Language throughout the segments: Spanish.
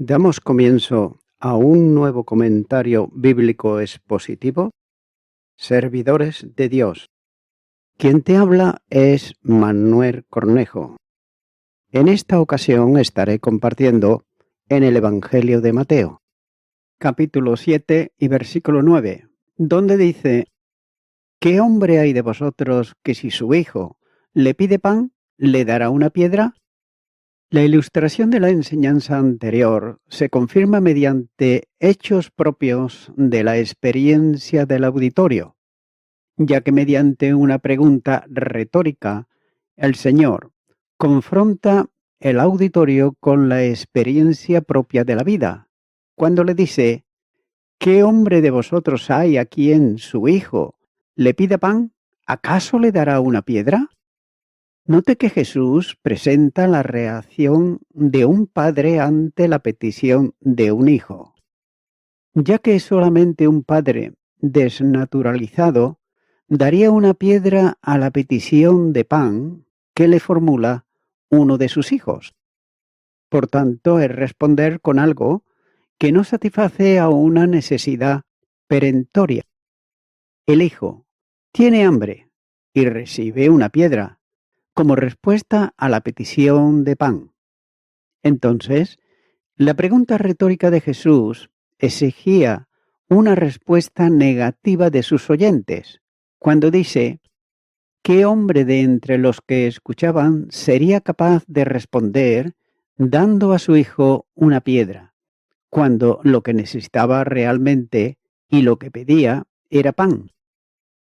Damos comienzo a un nuevo comentario bíblico expositivo, Servidores de Dios. Quien te habla es Manuel Cornejo. En esta ocasión estaré compartiendo en el Evangelio de Mateo, capítulo 7 y versículo 9, donde dice: ¿Qué hombre hay de vosotros que si su hijo le pide pan, le dará una piedra? La ilustración de la enseñanza anterior se confirma mediante hechos propios de la experiencia del auditorio, ya que mediante una pregunta retórica, el Señor confronta el auditorio con la experiencia propia de la vida, cuando le dice: ¿Qué hombre de vosotros hay a quien su hijo le pida pan? ¿Acaso le dará una piedra? Note que Jesús presenta la reacción de un padre ante la petición de un hijo, ya que solamente un padre desnaturalizado daría una piedra a la petición de pan que le formula uno de sus hijos. Por tanto, es responder con algo que no satisface a una necesidad perentoria. El hijo tiene hambre y recibe una piedra como respuesta a la petición de pan. Entonces, la pregunta retórica de Jesús exigía una respuesta negativa de sus oyentes, cuando dice: ¿qué hombre de entre los que escuchaban sería capaz de responder dando a su hijo una piedra, cuando lo que necesitaba realmente y lo que pedía era pan?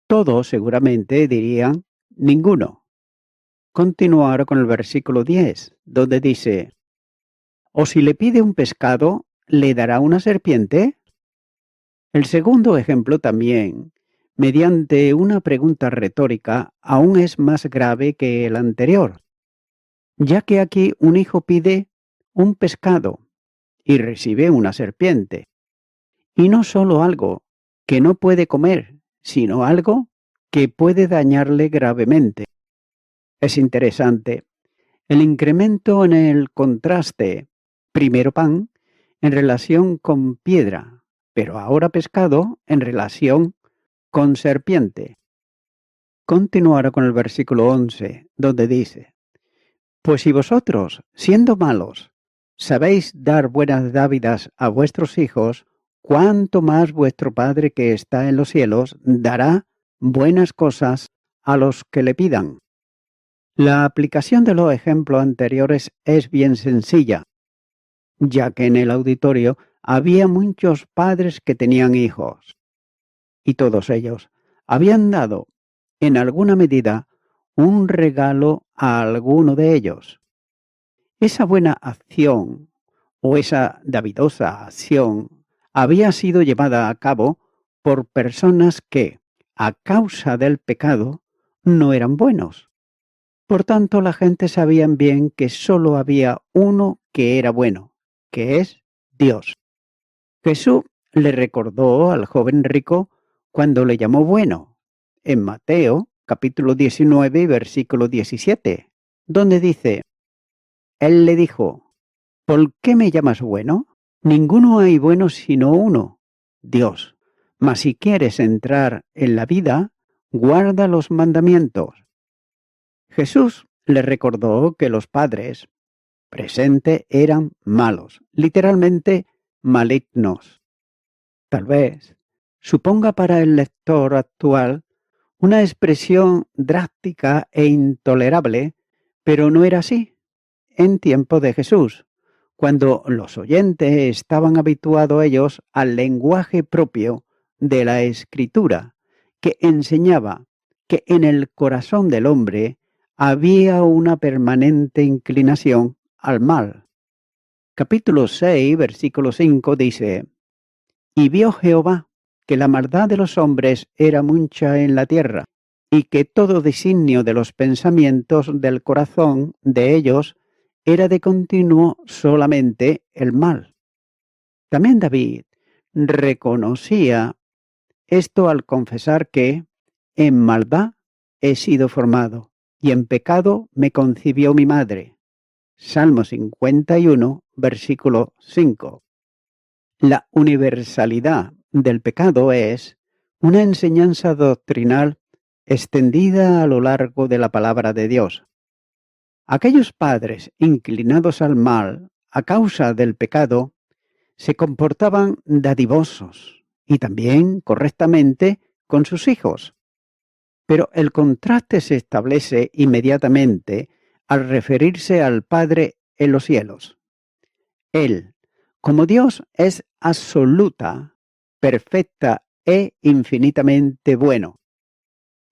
Todos seguramente dirían: ninguno. Continúo ahora con el versículo 10, donde dice: ¿o si le pide un pescado, le dará una serpiente? El segundo ejemplo también, mediante una pregunta retórica, aún es más grave que el anterior, ya que aquí un hijo pide un pescado y recibe una serpiente, y no solo algo que no puede comer, sino algo que puede dañarle gravemente. Es interesante el incremento en el contraste: primero pan en relación con piedra, pero ahora pescado en relación con serpiente. Continuará con el versículo 11, donde dice: pues si vosotros, siendo malos, sabéis dar buenas dádivas a vuestros hijos, cuánto más vuestro Padre que está en los cielos dará buenas cosas a los que le pidan. La aplicación de los ejemplos anteriores es bien sencilla, ya que en el auditorio había muchos padres que tenían hijos, y todos ellos habían dado, en alguna medida, un regalo a alguno de ellos. Esa buena acción, o esa davidosa acción, había sido llevada a cabo por personas que, a causa del pecado, no eran buenos. Por tanto, la gente sabía bien que sólo había uno que era bueno, que es Dios. Jesús le recordó al joven rico cuando le llamó bueno, en Mateo capítulo 19 versículo 17, donde dice: Él le dijo: ¿por qué me llamas bueno? Ninguno hay bueno sino uno, Dios. Mas si quieres entrar en la vida, guarda los mandamientos. Jesús le recordó que los padres presentes eran malos, literalmente malignos. Tal vez suponga para el lector actual una expresión drástica e intolerable, pero no era así en tiempo de Jesús, cuando los oyentes estaban habituados ellos al lenguaje propio de la Escritura, que enseñaba que en el corazón del hombre había una permanente inclinación al mal. Capítulo 6, versículo 5 dice: y vio Jehová que la maldad de los hombres era mucha en la tierra, y que todo designio de los pensamientos del corazón de ellos era de continuo solamente el mal. También David reconocía esto al confesar que en maldad he sido formado, y en pecado me concibió mi madre. Salmo 51, versículo 5. La universalidad del pecado es una enseñanza doctrinal extendida a lo largo de la palabra de Dios. Aquellos padres inclinados al mal a causa del pecado se comportaban dadivosos y también correctamente con sus hijos. Pero el contraste se establece inmediatamente al referirse al Padre en los cielos. Él, como Dios, es absoluta, perfecta e infinitamente bueno.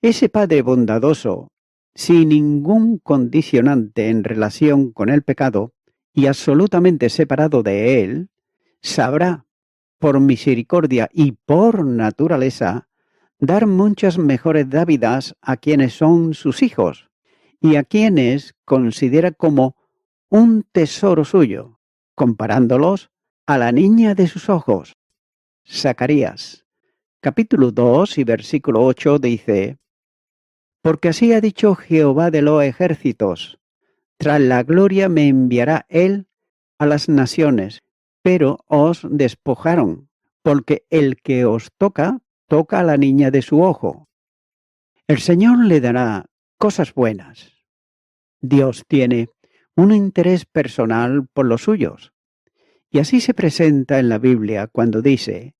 Ese Padre bondadoso, sin ningún condicionante en relación con el pecado y absolutamente separado de él, sabrá, por misericordia y por naturaleza, dar muchas mejores dávidas a quienes son sus hijos y a quienes considera como un tesoro suyo, comparándolos a la niña de sus ojos. Zacarías, capítulo 2 y versículo 8 dice: Porque así ha dicho Jehová de los ejércitos, tras la gloria me enviará él a las naciones, pero os despojaron, porque el que os toca, toca a la niña de su ojo. El Señor le dará cosas buenas. Dios tiene un interés personal por los suyos. Y así se presenta en la Biblia cuando dice: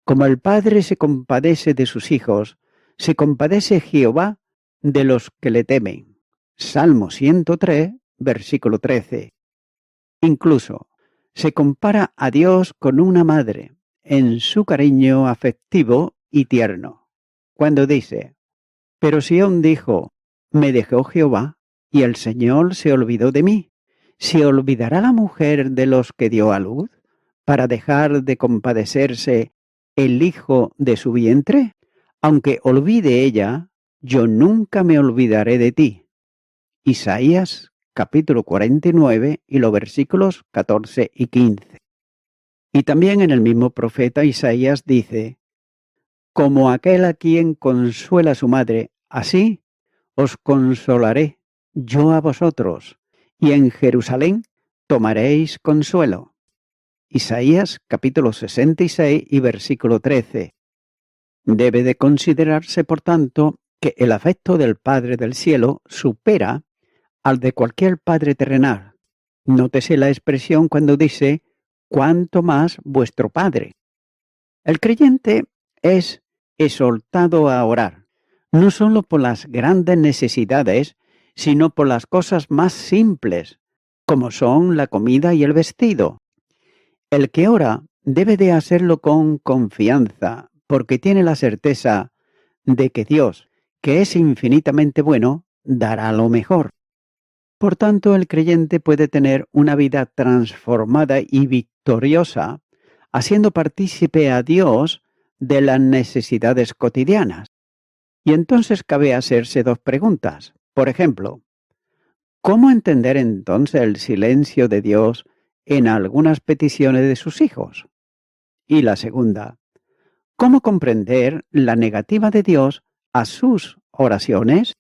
Como el Padre se compadece de sus hijos, se compadece Jehová de los que le temen. Salmo 103, versículo 13. Incluso se compara a Dios con una madre en su cariño afectivo y tierno, cuando dice: Pero Sión dijo, me dejó Jehová, y el Señor se olvidó de mí. ¿Se olvidará la mujer de los que dio a luz, para dejar de compadecerse el hijo de su vientre? Aunque olvide ella, yo nunca me olvidaré de ti. Isaías capítulo 49 y los versículos 14 y 15. Y también en el mismo profeta Isaías dice: Como aquel a quien consuela su madre, así os consolaré yo a vosotros, y en Jerusalén tomaréis consuelo. Isaías capítulo 66 y versículo 13. Debe de considerarse, por tanto, que el afecto del Padre del cielo supera al de cualquier padre terrenal. Nótese la expresión cuando dice: cuanto más vuestro Padre. El creyente es exhortado a orar, no solo por las grandes necesidades, sino por las cosas más simples, como son la comida y el vestido. El que ora debe de hacerlo con confianza, porque tiene la certeza de que Dios, que es infinitamente bueno, dará lo mejor. Por tanto, el creyente puede tener una vida transformada y victoriosa, haciendo partícipe a Dios de las necesidades cotidianas. Y entonces cabe hacerse dos preguntas. Por ejemplo, ¿cómo entender entonces el silencio de Dios en algunas peticiones de sus hijos? Y la segunda, ¿cómo comprender la negativa de Dios a sus oraciones?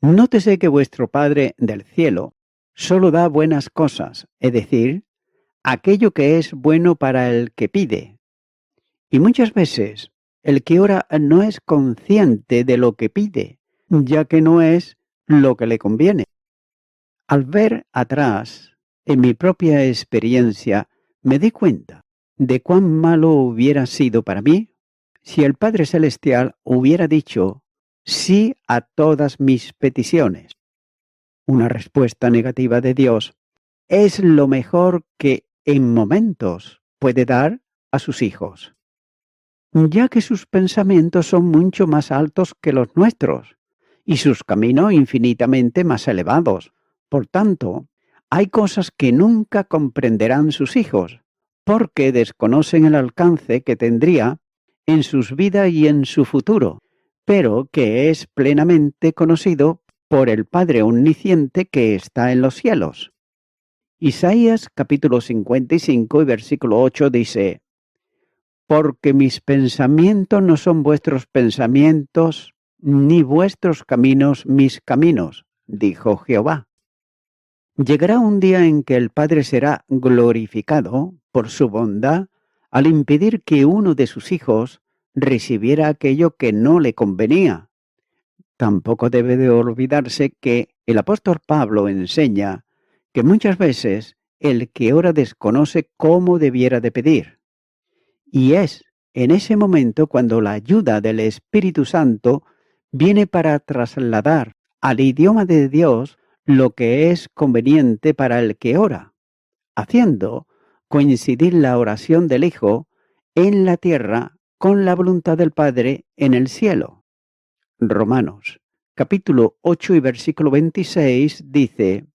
Nótese que vuestro Padre del cielo solo da buenas cosas, es decir, aquello que es bueno para el que pide. Y muchas veces el que ora no es consciente de lo que pide, ya que no es lo que le conviene. Al ver atrás, en mi propia experiencia, me di cuenta de cuán malo hubiera sido para mí si el Padre Celestial hubiera dicho sí a todas mis peticiones. Una respuesta negativa de Dios es lo mejor que en momentos puede dar a sus hijos, ya que sus pensamientos son mucho más altos que los nuestros y sus caminos infinitamente más elevados. Por tanto, hay cosas que nunca comprenderán sus hijos, porque desconocen el alcance que tendría en sus vidas y en su futuro, pero que es plenamente conocido por el Padre Omnisciente que está en los cielos. Isaías capítulo 55 y versículo 8 dice: Porque mis pensamientos no son vuestros pensamientos, ni vuestros caminos mis caminos, dijo Jehová. Llegará un día en que el Padre será glorificado por su bondad al impedir que uno de sus hijos recibiera aquello que no le convenía. Tampoco debe de olvidarse que el apóstol Pablo enseña que muchas veces el que ora desconoce cómo debiera de pedir. Y es en ese momento cuando la ayuda del Espíritu Santo viene para trasladar al idioma de Dios lo que es conveniente para el que ora, haciendo coincidir la oración del Hijo en la tierra con la voluntad del Padre en el cielo. Romanos, capítulo 8 y versículo 26 dice: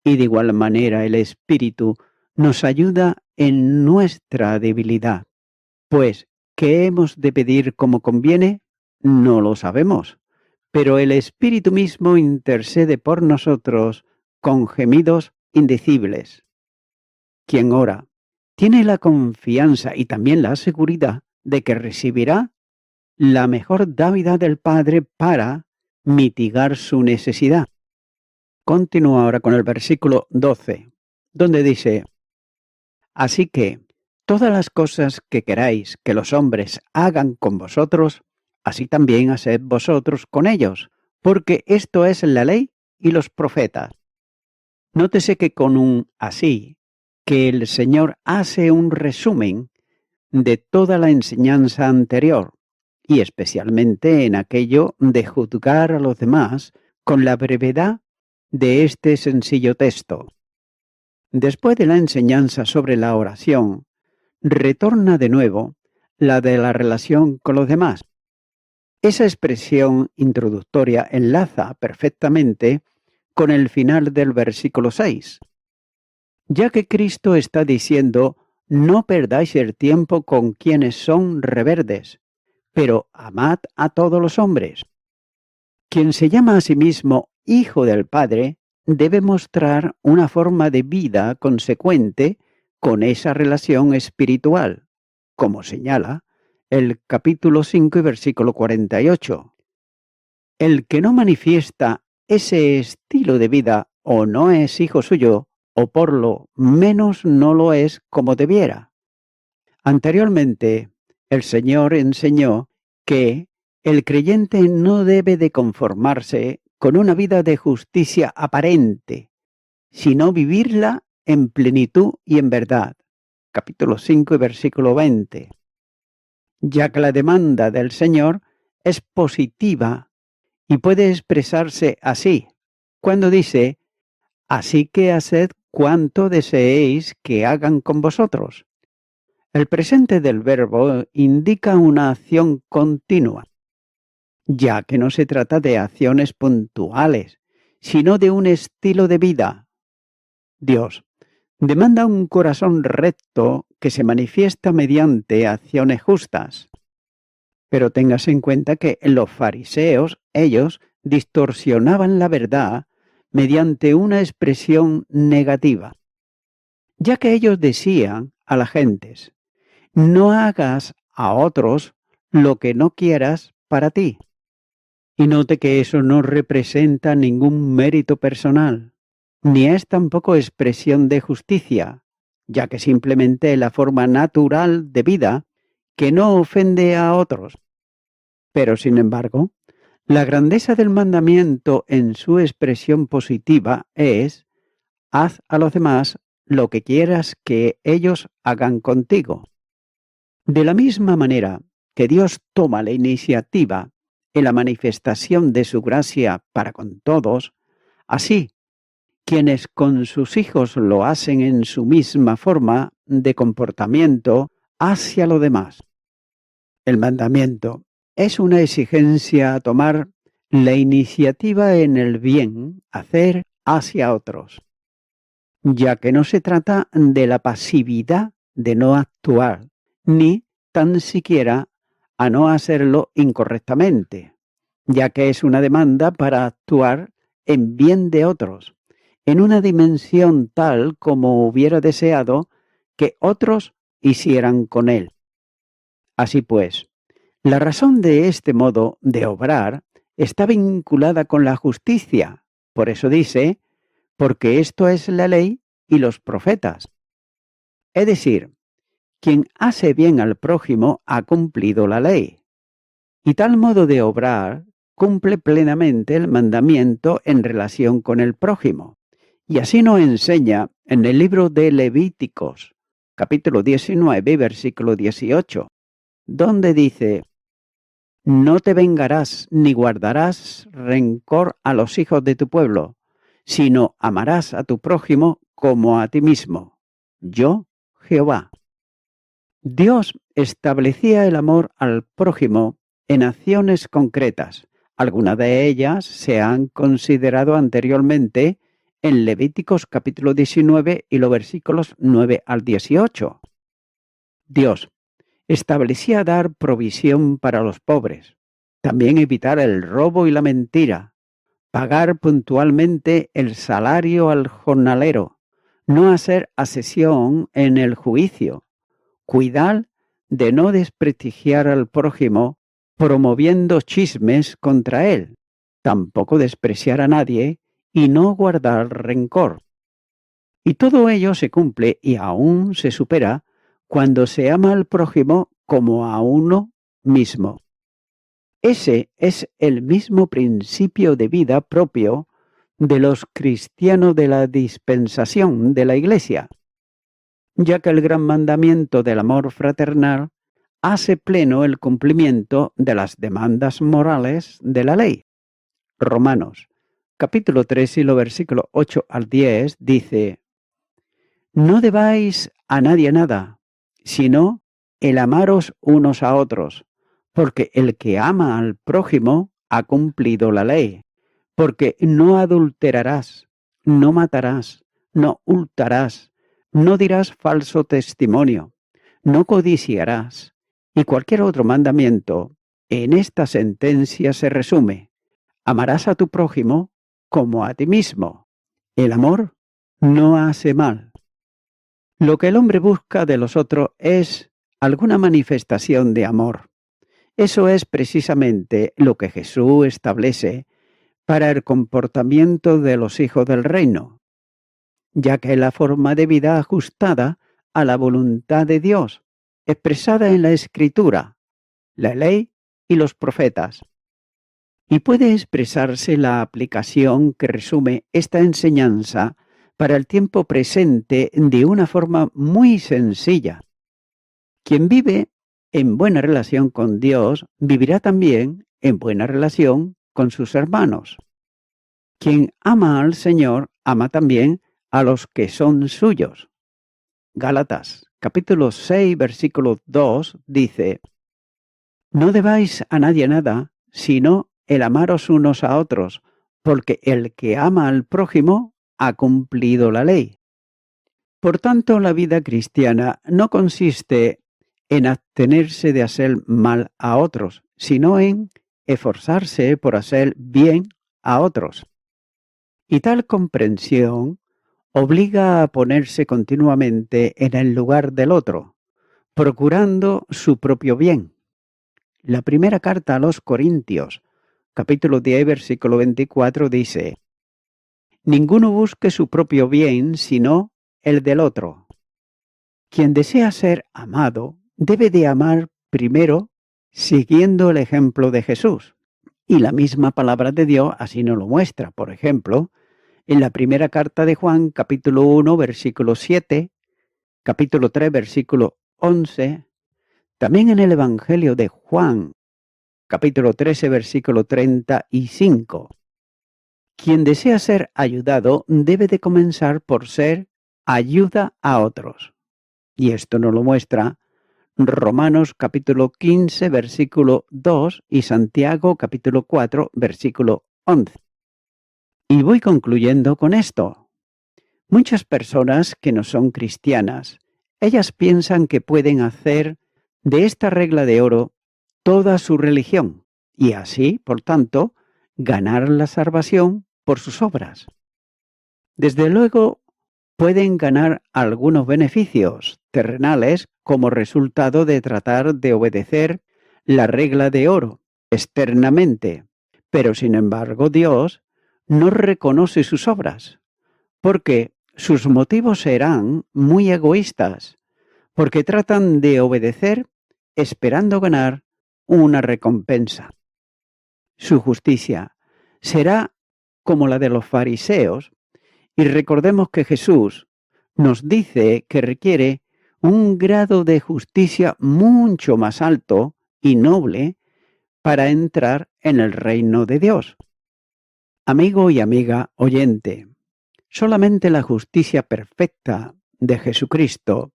y de igual manera el Espíritu nos ayuda en nuestra debilidad. Pues, ¿qué hemos de pedir como conviene? No lo sabemos, pero el Espíritu mismo intercede por nosotros con gemidos indecibles. Quien ora tiene la confianza y también la seguridad de que recibirá la mejor dávida del Padre para mitigar su necesidad. Continúa ahora con el versículo 12, donde dice: así que todas las cosas que queráis que los hombres hagan con vosotros, así también haced vosotros con ellos, porque esto es la ley y los profetas. Nótese que con un así, que el Señor hace un resumen de toda la enseñanza anterior, y especialmente en aquello de juzgar a los demás con la brevedad de este sencillo texto. Después de la enseñanza sobre la oración, retorna de nuevo la de la relación con los demás. Esa expresión introductoria enlaza perfectamente con el final del versículo 6, ya que Cristo está diciendo: no perdáis el tiempo con quienes son reverdes, pero amad a todos los hombres. Quien se llama a sí mismo Hijo del Padre debe mostrar una forma de vida consecuente con esa relación espiritual, como señala el capítulo 5 y versículo 48. El que no manifiesta ese estilo de vida o no es hijo suyo, o por lo menos no lo es como debiera. Anteriormente, el Señor enseñó que el creyente no debe de conformarse con una vida de justicia aparente, sino vivirla en plenitud y en verdad. Capítulo 5 y versículo 20. Ya que la demanda del Señor es positiva y puede expresarse así, cuando dice: así que haced cuanto deseéis que hagan con vosotros. El presente del verbo indica una acción continua, ya que no se trata de acciones puntuales, sino de un estilo de vida. Dios demanda un corazón recto que se manifiesta mediante acciones justas. Pero téngase en cuenta que los fariseos, ellos distorsionaban la verdad mediante una expresión negativa, ya que ellos decían a las gentes: no hagas a otros lo que no quieras para ti. Y note que eso no representa ningún mérito personal, ni es tampoco expresión de justicia, ya que simplemente es la forma natural de vida que no ofende a otros. Pero, sin embargo, la grandeza del mandamiento en su expresión positiva es: haz a los demás lo que quieras que ellos hagan contigo. De la misma manera que Dios toma la iniciativa en la manifestación de su gracia para con todos, así quienes con sus hijos lo hacen en su misma forma de comportamiento hacia lo demás. El mandamiento es una exigencia a tomar la iniciativa en el bien hacer hacia otros, ya que no se trata de la pasividad de no actuar, ni tan siquiera a no hacerlo incorrectamente, ya que es una demanda para actuar en bien de otros, en una dimensión tal como hubiera deseado que otros hicieran con él. Así pues, la razón de este modo de obrar está vinculada con la justicia. Por eso dice: porque esto es la ley y los profetas. Es decir, quien hace bien al prójimo ha cumplido la ley. Y tal modo de obrar cumple plenamente el mandamiento en relación con el prójimo. Y así nos enseña en el libro de Levíticos, capítulo 19, versículo 18, donde dice: no te vengarás ni guardarás rencor a los hijos de tu pueblo, sino amarás a tu prójimo como a ti mismo. Yo, Jehová. Dios establecía el amor al prójimo en acciones concretas. Algunas de ellas se han considerado anteriormente en Levíticos capítulo 19 y los versículos 9 al 18. Dios establecía dar provisión para los pobres, también evitar el robo y la mentira, pagar puntualmente el salario al jornalero, no hacer asesión en el juicio, cuidar de no desprestigiar al prójimo promoviendo chismes contra él, tampoco despreciar a nadie y no guardar rencor. Y todo ello se cumple y aún se supera cuando se ama al prójimo como a uno mismo. Ese es el mismo principio de vida propio de los cristianos de la dispensación de la Iglesia, ya que el gran mandamiento del amor fraternal hace pleno el cumplimiento de las demandas morales de la ley. Romanos, capítulo 3 y los versículos 8 al 10 dice: no debáis a nadie nada, sino el amaros unos a otros, porque el que ama al prójimo ha cumplido la ley, porque no adulterarás, no matarás, no hurtarás, no dirás falso testimonio, no codiciarás, y cualquier otro mandamiento. En esta sentencia se resume: amarás a tu prójimo como a ti mismo. El amor no hace mal. Lo que el hombre busca de los otros es alguna manifestación de amor. Eso es precisamente lo que Jesús establece para el comportamiento de los hijos del reino, ya que es la forma de vida ajustada a la voluntad de Dios, expresada en la Escritura, la ley y los profetas. Y puede expresarse la aplicación que resume esta enseñanza para el tiempo presente de una forma muy sencilla. Quien vive en buena relación con Dios vivirá también en buena relación con sus hermanos. Quien ama al Señor ama también a los que son suyos. Gálatas, capítulo 6, versículo 2 dice: no debáis a nadie nada, sino el amaros unos a otros, porque el que ama al prójimo ha cumplido la ley. Por tanto, la vida cristiana no consiste en abstenerse de hacer mal a otros, sino en esforzarse por hacer bien a otros. Y tal comprensión obliga a ponerse continuamente en el lugar del otro, procurando su propio bien. La primera carta a los Corintios, capítulo 10, versículo 24, dice: ninguno busque su propio bien, sino el del otro. Quien desea ser amado debe de amar primero siguiendo el ejemplo de Jesús. Y la misma palabra de Dios así nos lo muestra. Por ejemplo, en la primera carta de Juan, capítulo 1, versículo 7, capítulo 3, versículo 11, también en el Evangelio de Juan, capítulo 13, versículo 35. Quien desea ser ayudado debe de comenzar por ser ayuda a otros. Y esto nos lo muestra Romanos capítulo 15, versículo 2 y Santiago capítulo 4, versículo 11. Y voy concluyendo con esto. Muchas personas que no son cristianas, ellas piensan que pueden hacer de esta regla de oro toda su religión y así, por tanto, ganar la salvación por sus obras. Desde luego, pueden ganar algunos beneficios terrenales como resultado de tratar de obedecer la regla de oro externamente, pero sin embargo Dios no reconoce sus obras, porque sus motivos serán muy egoístas, porque tratan de obedecer esperando ganar una recompensa. Su justicia será como la de los fariseos, y recordemos que Jesús nos dice que requiere un grado de justicia mucho más alto y noble para entrar en el reino de Dios. Amigo y amiga oyente, solamente la justicia perfecta de Jesucristo,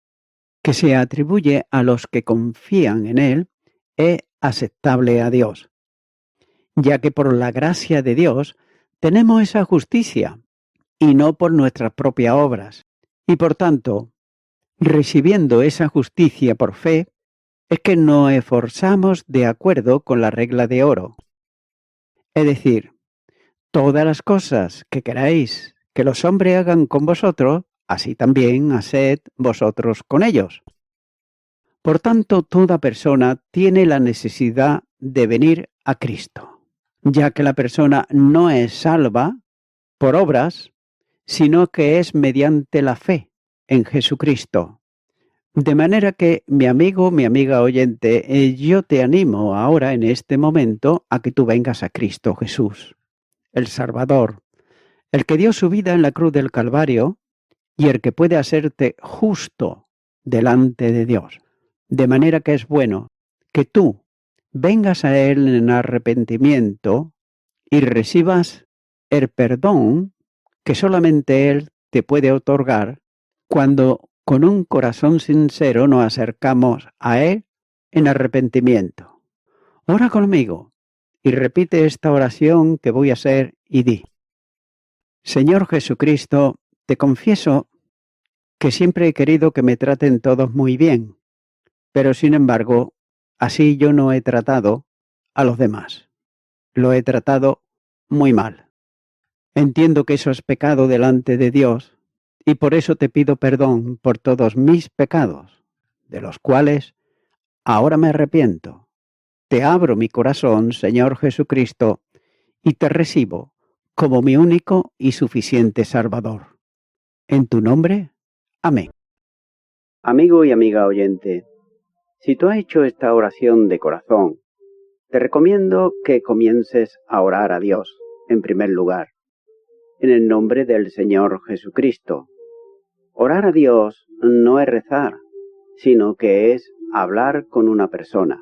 que se atribuye a los que confían en Él, es aceptable a Dios, ya que por la gracia de Dios tenemos esa justicia y no por nuestras propias obras. Y por tanto, recibiendo esa justicia por fe, es que nos esforzamos de acuerdo con la regla de oro. Es decir, todas las cosas que queráis que los hombres hagan con vosotros, así también haced vosotros con ellos. Por tanto, toda persona tiene la necesidad de venir a Cristo, ya que la persona no es salva por obras, sino que es mediante la fe en Jesucristo. De manera que, mi amigo, mi amiga oyente, yo te animo ahora en este momento a que tú vengas a Cristo Jesús, el Salvador, el que dio su vida en la cruz del Calvario y el que puede hacerte justo delante de Dios. De manera que es bueno que tú vengas a Él en arrepentimiento y recibas el perdón que solamente Él te puede otorgar cuando con un corazón sincero nos acercamos a Él en arrepentimiento. Ora conmigo y repite esta oración que voy a hacer y di: Señor Jesucristo, te confieso que siempre he querido que me traten todos muy bien, pero sin embargo, así yo no he tratado a los demás. Lo he tratado muy mal. Entiendo que eso es pecado delante de Dios y por eso te pido perdón por todos mis pecados, de los cuales ahora me arrepiento. Te abro mi corazón, Señor Jesucristo, y te recibo como mi único y suficiente Salvador. En tu nombre, amén. Amigo y amiga oyente, si tú has hecho esta oración de corazón, te recomiendo que comiences a orar a Dios, en primer lugar, en el nombre del Señor Jesucristo. Orar a Dios no es rezar, sino que es hablar con una persona.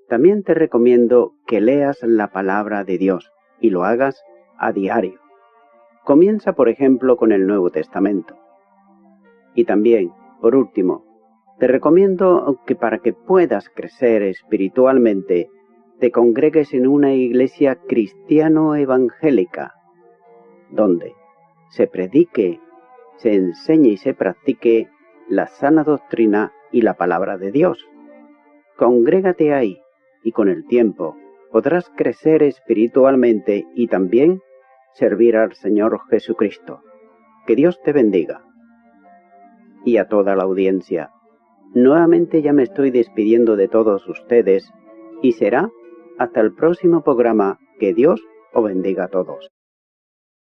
También te recomiendo que leas la palabra de Dios y lo hagas a diario. Comienza, por ejemplo, con el Nuevo Testamento. Y también, por último, te recomiendo que para que puedas crecer espiritualmente, te congregues en una iglesia cristiano-evangélica, donde se predique, se enseñe y se practique la sana doctrina y la palabra de Dios. Congrégate ahí y con el tiempo podrás crecer espiritualmente y también servir al Señor Jesucristo. Que Dios te bendiga. Y a toda la audiencia, nuevamente ya me estoy despidiendo de todos ustedes y será hasta el próximo programa. Que Dios os bendiga a todos.